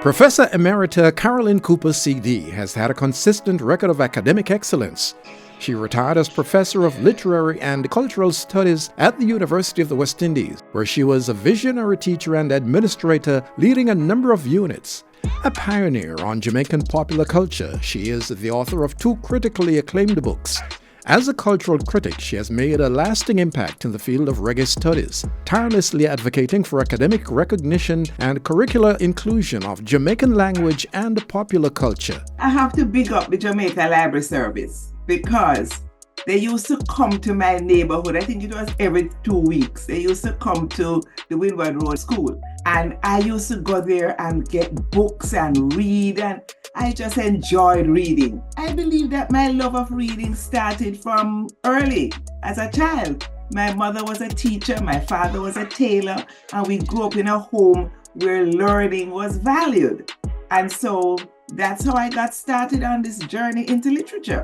Professor Emerita Carolyn Cooper, CD, has had a consistent record of academic excellence. She retired as Professor of Literary and Cultural Studies at the University of the West Indies, where she was a visionary teacher and administrator leading a number of units. A pioneer on Jamaican popular culture, she is the author of 2 critically acclaimed books. As a cultural critic, she has made a lasting impact in the field of reggae studies, tirelessly advocating for academic recognition and curricular inclusion of Jamaican language and popular culture. I have to big up the Jamaica Library Service because they used to come to my neighborhood. I think it was every 2 weeks. They used to come to the Windward Road School. And I used to go there and get books and read, and I just enjoyed reading. I believe that my love of reading started from early as a child. My mother was a teacher, my father was a tailor, and we grew up in a home where learning was valued. And so that's how I got started on this journey into literature.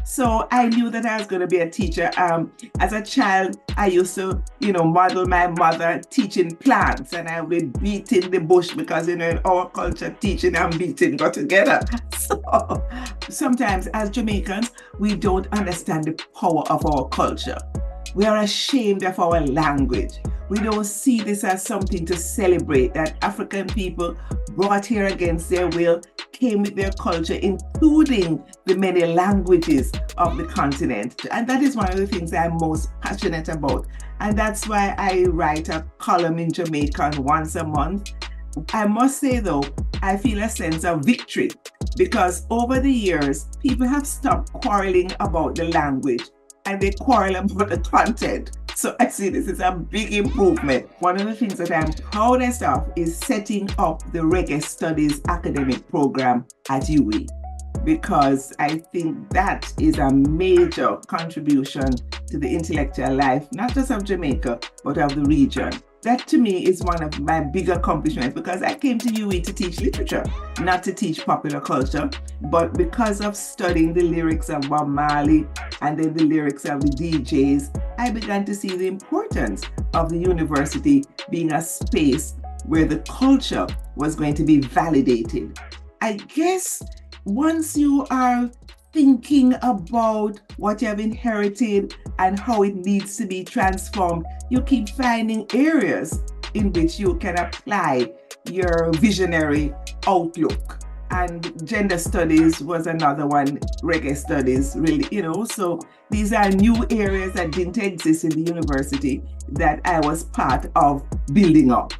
So I knew that I was going to be a teacher. As a child, I used to, model my mother teaching plants, and I would be beating the bush because, in our culture, teaching and beating go together. So sometimes as Jamaicans, we don't understand the power of our culture. We are ashamed of our language. We don't see this as something to celebrate, that African people brought here against their will, came with their culture, including the many languages of the continent. And that is one of the things I'm most passionate about. And that's why I write a column in Jamaican once a month. I must say, though, I feel a sense of victory because over the years, people have stopped quarreling about the language and they quarrel about the content. So I see this is a big improvement. One of the things that I'm proudest of is setting up the Reggae Studies academic program at UWI, because I think that is a major contribution to the intellectual life, not just of Jamaica, but of the region. That to me is one of my big accomplishments because I came to UWI to teach literature, not to teach popular culture, but because of studying the lyrics of Bob Marley and then the lyrics of the DJs, I began to see the importance of the university being a space where the culture was going to be validated. I guess once you are thinking about what you have inherited and how it needs to be transformed, you keep finding areas in which you can apply your visionary outlook. And gender studies was another one, reggae studies, really, so these are new areas that didn't exist in the university that I was part of building up.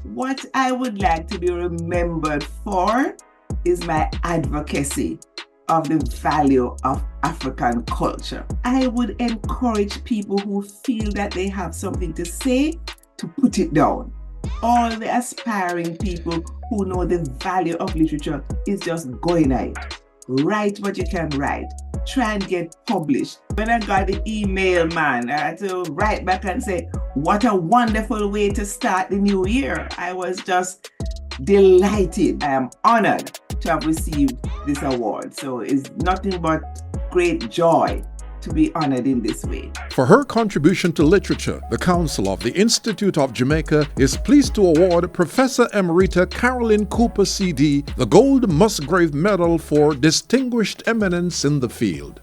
What I would like to be remembered for is my advocacy of the value of African culture. I would encourage people who feel that they have something to say to put it down. All the aspiring people who know the value of literature is just going at it. Write what you can write. Try and get published. When I got the email, man, I had to write back and say, what a wonderful way to start the new year. I was just delighted. I am honored to have received this award. So it's nothing but great joy to be honored in this way. For her contribution to literature, the Council of the Institute of Jamaica is pleased to award Professor Emerita Carolyn Cooper, CD, the Gold Musgrave Medal for Distinguished Eminence in the Field.